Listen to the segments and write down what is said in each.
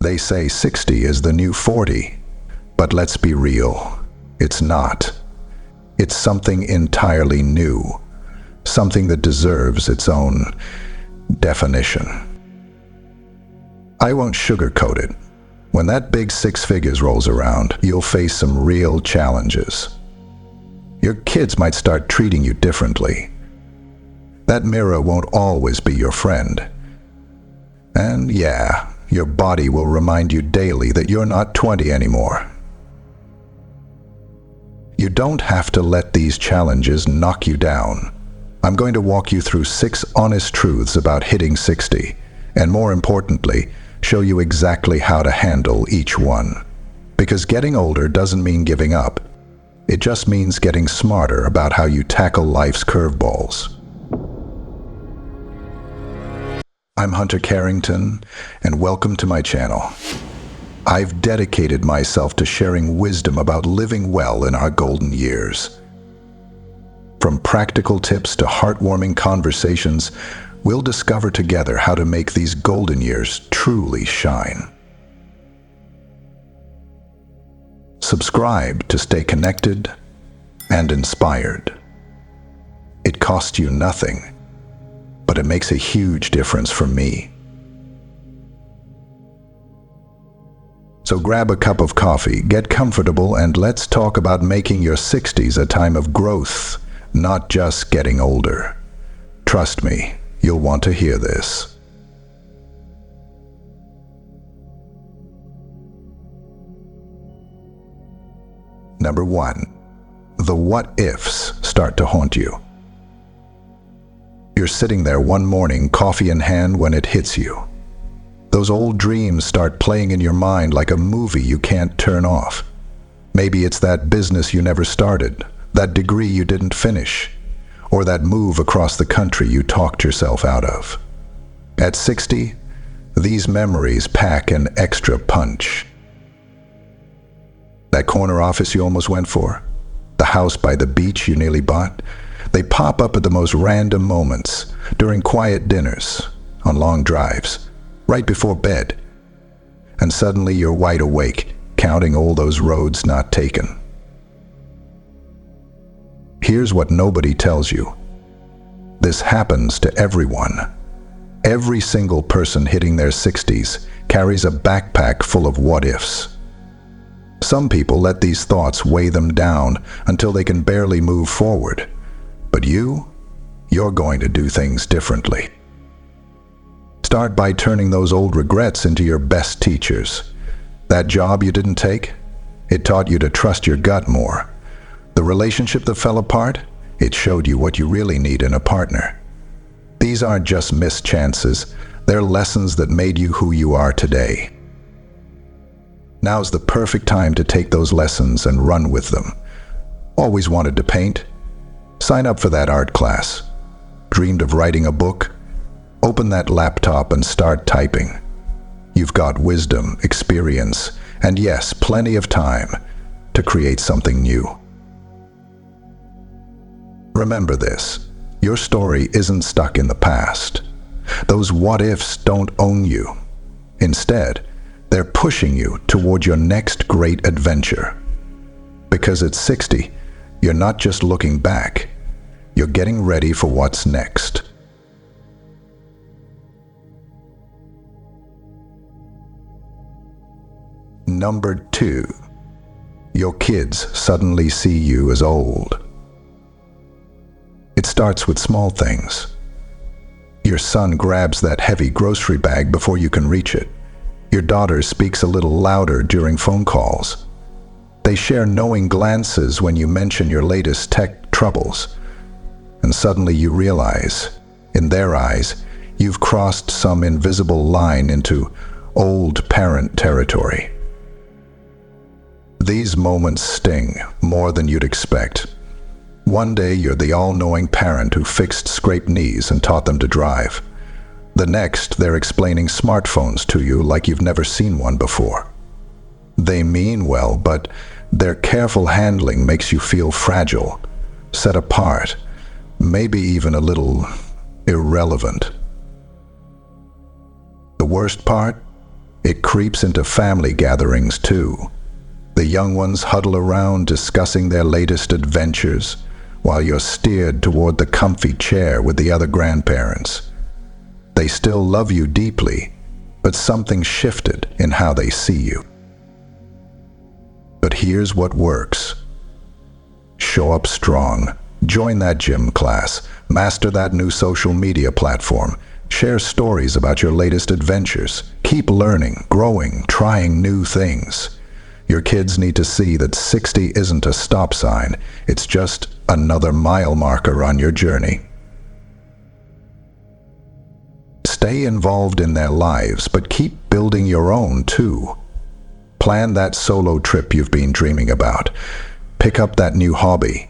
They say 60 is the new 40, but let's be real, it's not. It's something entirely new, something that deserves its own definition. I won't sugarcoat it. When that big 6 figures rolls around, you'll face some real challenges. Your kids might start treating you differently. That mirror won't always be your friend. And yeah, your body will remind you daily that you're not 20 anymore. You don't have to let these challenges knock you down. I'm going to walk you through 6 honest truths about hitting 60, and more importantly, show you exactly how to handle each one. Because getting older doesn't mean giving up. It just means getting smarter about how you tackle life's curveballs. I'm Hunter Carrington, and welcome to my channel. I've dedicated myself to sharing wisdom about living well in our golden years. From practical tips to heartwarming conversations, we'll discover together how to make these golden years truly shine. Subscribe to stay connected and inspired. It costs you nothing, but it makes a huge difference for me. So grab a cup of coffee, get comfortable, and let's talk about making your 60s a time of growth, not just getting older. Trust me, you'll want to hear this. Number 1. The what-ifs start to haunt you. You're sitting there one morning, coffee in hand, when it hits you. Those old dreams start playing in your mind like a movie you can't turn off. Maybe it's that business you never started, that degree you didn't finish, or that move across the country you talked yourself out of. At 60, these memories pack an extra punch. That corner office you almost went for, the house by the beach you nearly bought, they pop up at the most random moments, during quiet dinners, on long drives, right before bed, and suddenly you're wide awake, counting all those roads not taken. Here's what nobody tells you. This happens to everyone. Every single person hitting their 60s carries a backpack full of what-ifs. Some people let these thoughts weigh them down until they can barely move forward. But you're going to do things differently. Start by turning those old regrets into your best teachers. That job you didn't take, it taught you to trust your gut more. The relationship that fell apart, it showed you what you really need in a partner. These aren't just missed chances, they're lessons that made you who you are today. Now's the perfect time to take those lessons and run with them. Always wanted to paint? Sign up for that art class. Dreamed of writing a book? Open that laptop and start typing. You've got wisdom, experience, and yes, plenty of time to create something new. Remember this, your story isn't stuck in the past. Those what-ifs don't own you. Instead, they're pushing you toward your next great adventure. Because at 60, you're not just looking back, you're getting ready for what's next. Number 2. Your kids suddenly see you as old. It starts with small things. Your son grabs that heavy grocery bag before you can reach it. Your daughter speaks a little louder during phone calls. They share knowing glances when you mention your latest tech troubles. And suddenly you realize, in their eyes, you've crossed some invisible line into old parent territory. These moments sting more than you'd expect. One day you're the all-knowing parent who fixed scraped knees and taught them to drive. The next, they're explaining smartphones to you like you've never seen one before. They mean well, but their careful handling makes you feel fragile, set apart, maybe even a little irrelevant. The worst part? It creeps into family gatherings too. The young ones huddle around discussing their latest adventures, while you're steered toward the comfy chair with the other grandparents. They still love you deeply, but something shifted in how they see you. But here's what works. Show up strong. Join that gym class. Master that new social media platform. Share stories about your latest adventures. Keep learning, growing, trying new things. Your kids need to see that 60 isn't a stop sign. It's just another mile marker on your journey. Stay involved in their lives, but keep building your own too. Plan that solo trip you've been dreaming about. Pick up that new hobby.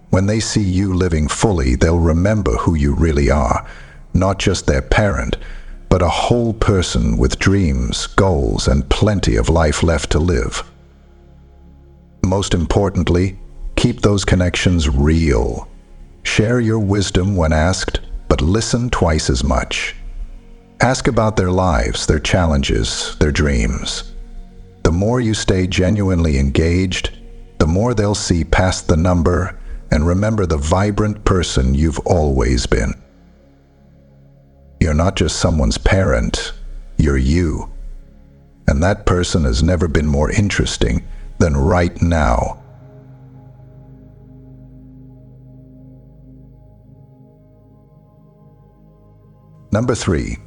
When they see you living fully, they'll remember who you really are. Not just their parent, but a whole person with dreams, goals, and plenty of life left to live. Most importantly, keep those connections real. Share your wisdom when asked, but listen twice as much. Ask about their lives, their challenges, their dreams. The more you stay genuinely engaged, the more they'll see past the number and remember the vibrant person you've always been. You're not just someone's parent, you're you. And that person has never been more interesting than right now. Number 3,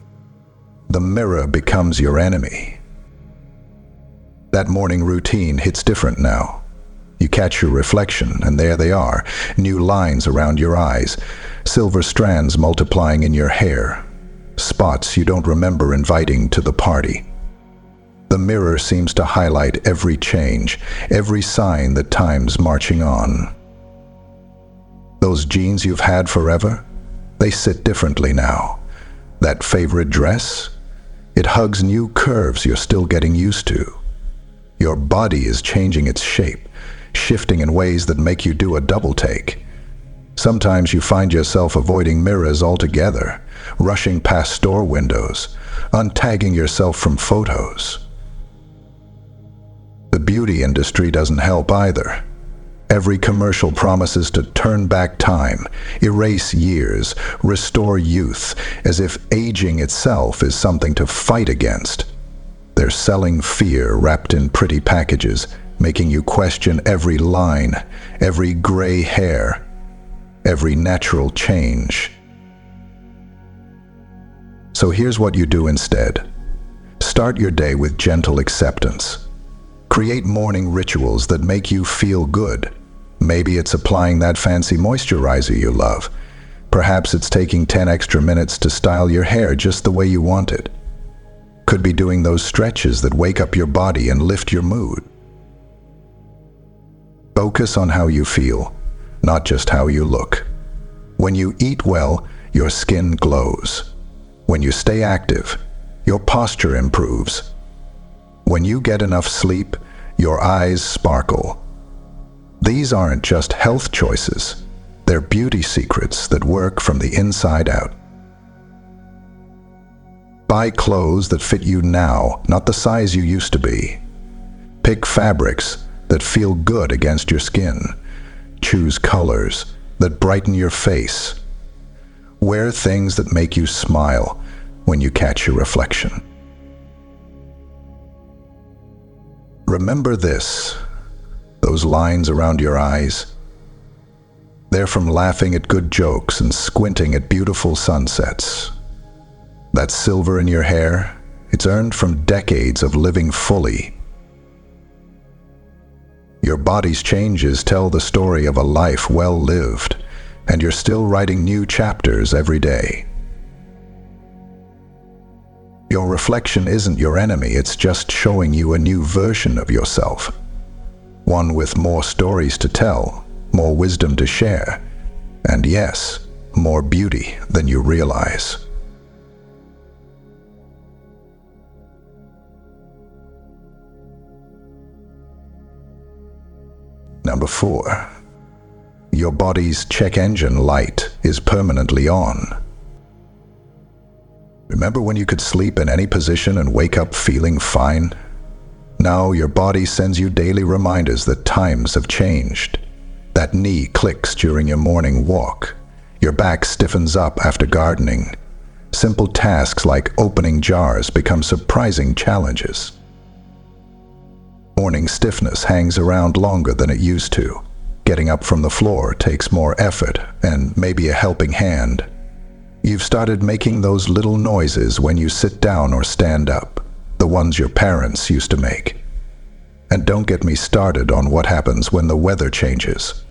the mirror becomes your enemy. That morning routine hits different now. You catch your reflection, and there they are, new lines around your eyes, silver strands multiplying in your hair, spots you don't remember inviting to the party. The mirror seems to highlight every change, every sign that time's marching on. Those jeans you've had forever, they sit differently now. That favorite dress, it hugs new curves you're still getting used to. Your body is changing its shape, shifting in ways that make you do a double take. Sometimes you find yourself avoiding mirrors altogether, rushing past store windows, untagging yourself from photos. The beauty industry doesn't help either. Every commercial promises to turn back time, erase years, restore youth, as if aging itself is something to fight against. They're selling fear wrapped in pretty packages, making you question every line, every gray hair, every natural change. So here's what you do instead. Start your day with gentle acceptance. Create morning rituals that make you feel good. Maybe it's applying that fancy moisturizer you love. Perhaps it's taking 10 extra minutes to style your hair just the way you want it. Could be doing those stretches that wake up your body and lift your mood. Focus on how you feel, not just how you look. When you eat well, your skin glows. When you stay active, your posture improves. When you get enough sleep, your eyes sparkle. These aren't just health choices, they're beauty secrets that work from the inside out. Buy clothes that fit you now, not the size you used to be. Pick fabrics that feel good against your skin. Choose colors that brighten your face. Wear things that make you smile when you catch your reflection. Remember this, those lines around your eyes. They're from laughing at good jokes and squinting at beautiful sunsets. That silver in your hair, it's earned from decades of living fully. Your body's changes tell the story of a life well lived, and you're still writing new chapters every day. Your reflection isn't your enemy, it's just showing you a new version of yourself. One with more stories to tell, more wisdom to share, and yes, more beauty than you realize. Number 4, your body's check engine light is permanently on. Remember when you could sleep in any position and wake up feeling fine? Now your body sends you daily reminders that times have changed. That knee clicks during your morning walk. Your back stiffens up after gardening. Simple tasks like opening jars become surprising challenges. Morning stiffness hangs around longer than it used to. Getting up from the floor takes more effort and maybe a helping hand. You've started making those little noises when you sit down or stand up, the ones your parents used to make. And don't get me started on what happens when the weather changes.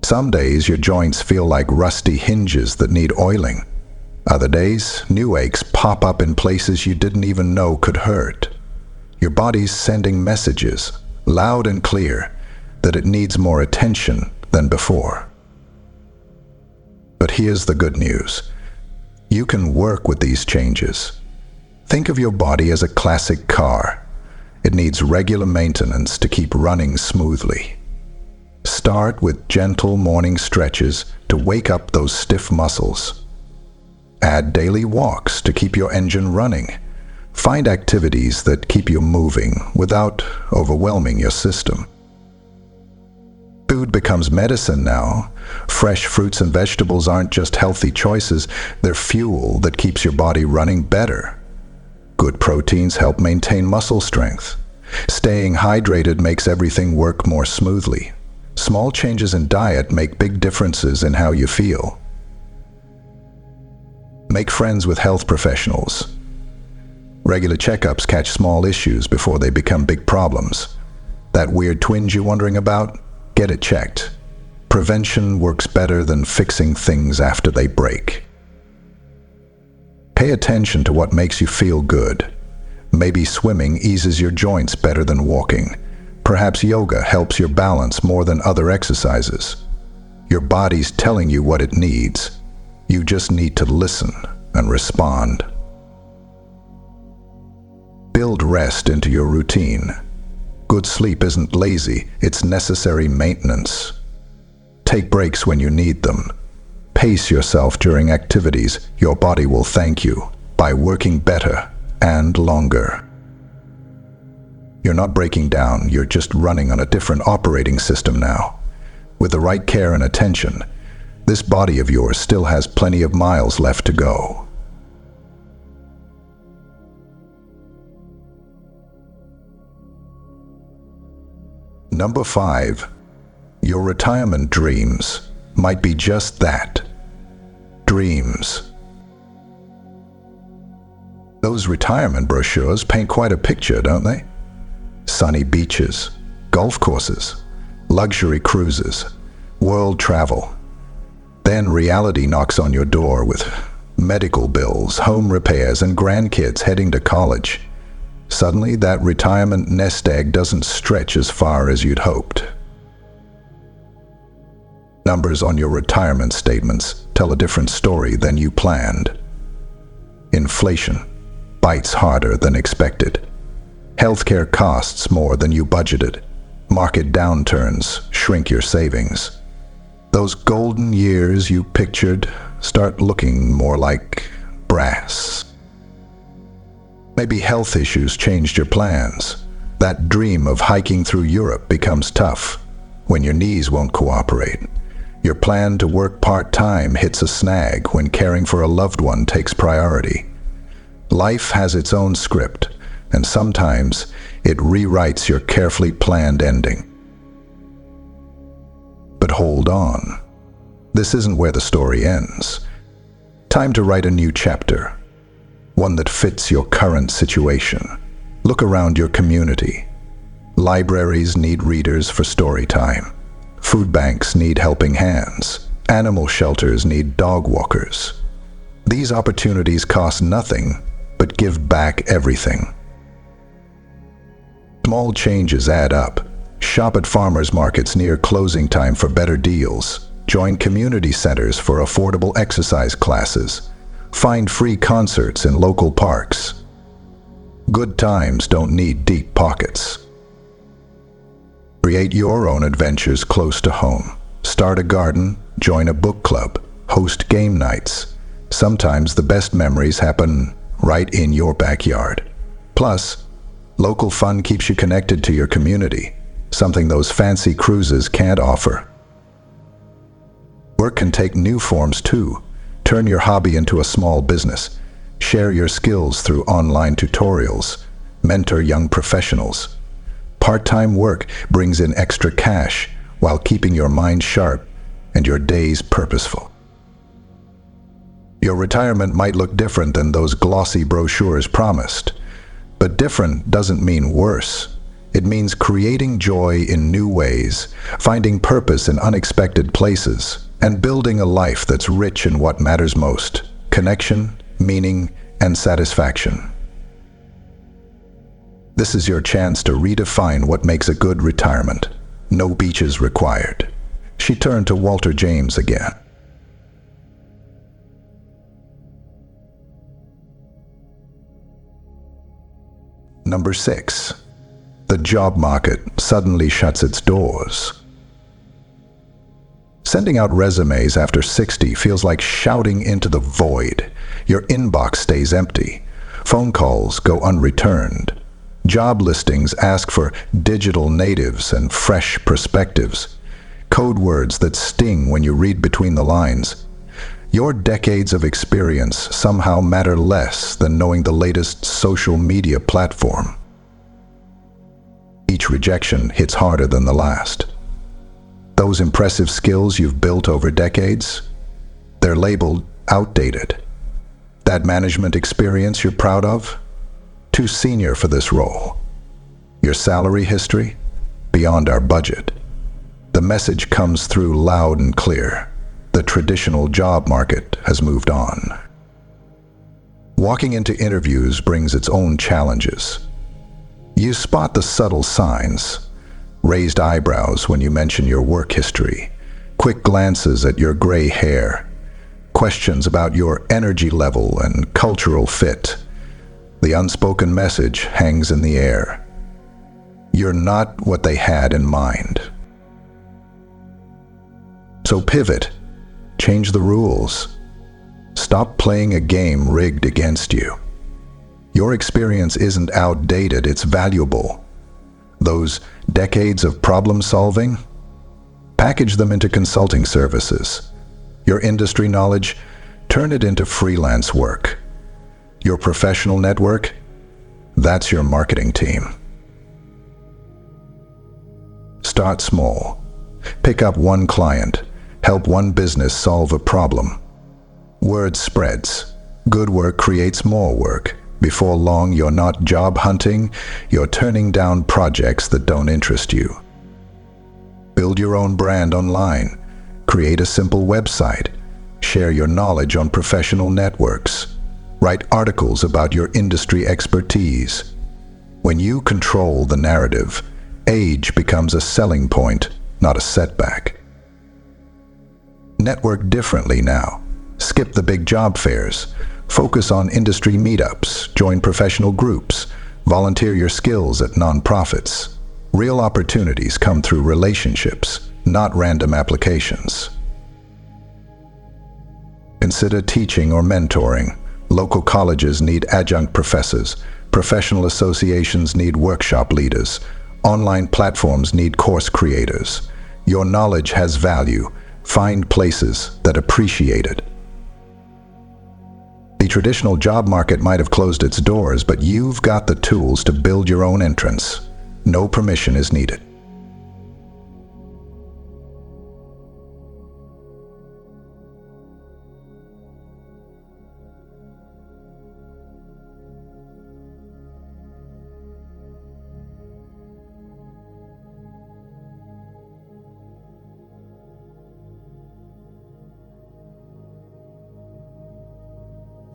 Some days your joints feel like rusty hinges that need oiling. Other days, new aches pop up in places you didn't even know could hurt. Your body's sending messages, loud and clear, that it needs more attention than before. But here's the good news. You can work with these changes. Think of your body as a classic car. It needs regular maintenance to keep running smoothly. Start with gentle morning stretches to wake up those stiff muscles. Add daily walks to keep your engine running. Find activities that keep you moving without overwhelming your system. Food becomes medicine now. Fresh fruits and vegetables aren't just healthy choices, they're fuel that keeps your body running better. Good proteins help maintain muscle strength. Staying hydrated makes everything work more smoothly. Small changes in diet make big differences in how you feel. Make friends with health professionals. Regular checkups catch small issues before they become big problems. That weird twinge you're wondering about? Get it checked. Prevention works better than fixing things after they break. Pay attention to what makes you feel good. Maybe swimming eases your joints better than walking. Perhaps yoga helps your balance more than other exercises. Your body's telling you what it needs. You just need to listen and respond. Build rest into your routine. Good sleep isn't lazy, it's necessary maintenance. Take breaks when you need them. Pace yourself during activities your body will thank you by working better and longer. You're not breaking down, you're just running on a different operating system now. With the right care and attention, this body of yours still has plenty of miles left to go. Number 5. Your retirement dreams might be just that. Dreams. Those retirement brochures paint quite a picture, don't they? Sunny beaches, golf courses, luxury cruises, world travel. Then reality knocks on your door with medical bills, home repairs, and grandkids heading to college. Suddenly, that retirement nest egg doesn't stretch as far as you'd hoped. Numbers on your retirement statements tell a different story than you planned. Inflation bites harder than expected. Healthcare costs more than you budgeted. Market downturns shrink your savings. Those golden years you pictured start looking more like brass. Maybe health issues changed your plans. That dream of hiking through Europe becomes tough when your knees won't cooperate. Your plan to work part-time hits a snag when caring for a loved one takes priority. Life has its own script, and sometimes it rewrites your carefully planned ending. But hold on. This isn't where the story ends. Time to write a new chapter. One that fits your current situation. Look around your community. Libraries need readers for story time. Food banks need helping hands. Animal shelters need dog walkers. These opportunities cost nothing, but give back everything. Small changes add up. Shop at farmers markets near closing time for better deals. Join community centers for affordable exercise classes. Find free concerts in local parks. Good times don't need deep pockets. Create your own adventures close to home. Start a garden, join a book club, host game nights. Sometimes the best memories happen right in your backyard. Plus, local fun keeps you connected to your community, something those fancy cruises can't offer. Work can take new forms too. Turn your hobby into a small business. Share your skills through online tutorials. Mentor young professionals. Part-time work brings in extra cash while keeping your mind sharp and your days purposeful. Your retirement might look different than those glossy brochures promised, but different doesn't mean worse. It means creating joy in new ways, finding purpose in unexpected places, and building a life that's rich in what matters most: connection, meaning, and satisfaction. This is your chance to redefine what makes a good retirement. No beaches required. She turned to Walter James again. Number 6. The job market suddenly shuts its doors. Sending out resumes after 60 feels like shouting into the void. Your inbox stays empty. Phone calls go unreturned. Job listings ask for digital natives and fresh perspectives. Code words that sting when you read between the lines. Your decades of experience somehow matter less than knowing the latest social media platform. Each rejection hits harder than the last. Those impressive skills you've built over decades, they're labeled outdated. That management experience you're proud of, too senior for this role. Your salary history, beyond our budget. The message comes through loud and clear. The traditional job market has moved on. Walking into interviews brings its own challenges. You spot the subtle signs: raised eyebrows when you mention your work history, quick glances at your gray hair, questions about your energy level and cultural fit. The unspoken message hangs in the air. You're not what they had in mind. So pivot. Change the rules. Stop playing a game rigged against you. Your experience isn't outdated, it's valuable. Those decades of problem solving, package them into consulting services. Your industry knowledge, turn it into freelance work. Your professional network, that's your marketing team. Start small. Pick up one client. Help one business solve a problem. Word spreads. Good work creates more work. Before long, you're not job hunting, you're turning down projects that don't interest you. Build your own brand online. Create a simple website. Share your knowledge on professional networks. Write articles about your industry expertise. When you control the narrative, age becomes a selling point, not a setback. Network differently now. Skip the big job fairs. Focus on industry meetups, join professional groups, volunteer your skills at nonprofits. Real opportunities come through relationships, not random applications. Consider teaching or mentoring. Local colleges need adjunct professors. Professional associations need workshop leaders. Online platforms need course creators. Your knowledge has value. Find places that appreciate it. The traditional job market might have closed its doors, but you've got the tools to build your own entrance. No permission is needed.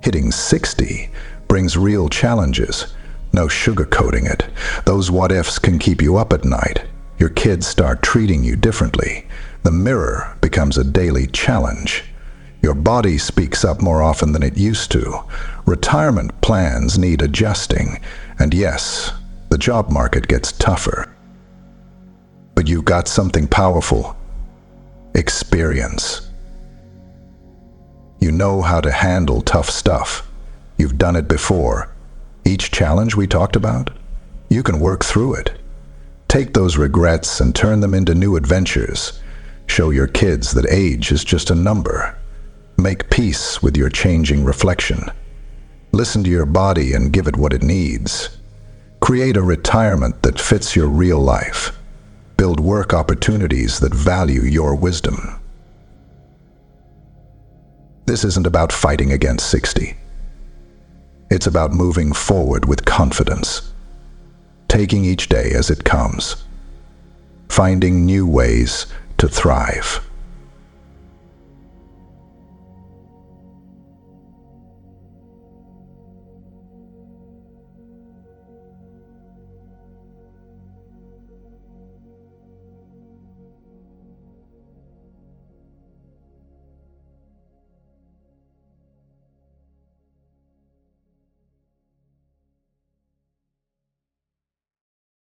Hitting 60 brings real challenges. No sugarcoating it. Those what-ifs can keep you up at night. Your kids start treating you differently. The mirror becomes a daily challenge. Your body speaks up more often than it used to. Retirement plans need adjusting. And yes, the job market gets tougher. But you've got something powerful: experience. You know how to handle tough stuff. You've done it before. Each challenge we talked about, you can work through it. Take those regrets and turn them into new adventures. Show your kids that age is just a number. Make peace with your changing reflection. Listen to your body and give it what it needs. Create a retirement that fits your real life. Build work opportunities that value your wisdom. This isn't about fighting against 60. It's about moving forward with confidence, taking each day as it comes, finding new ways to thrive.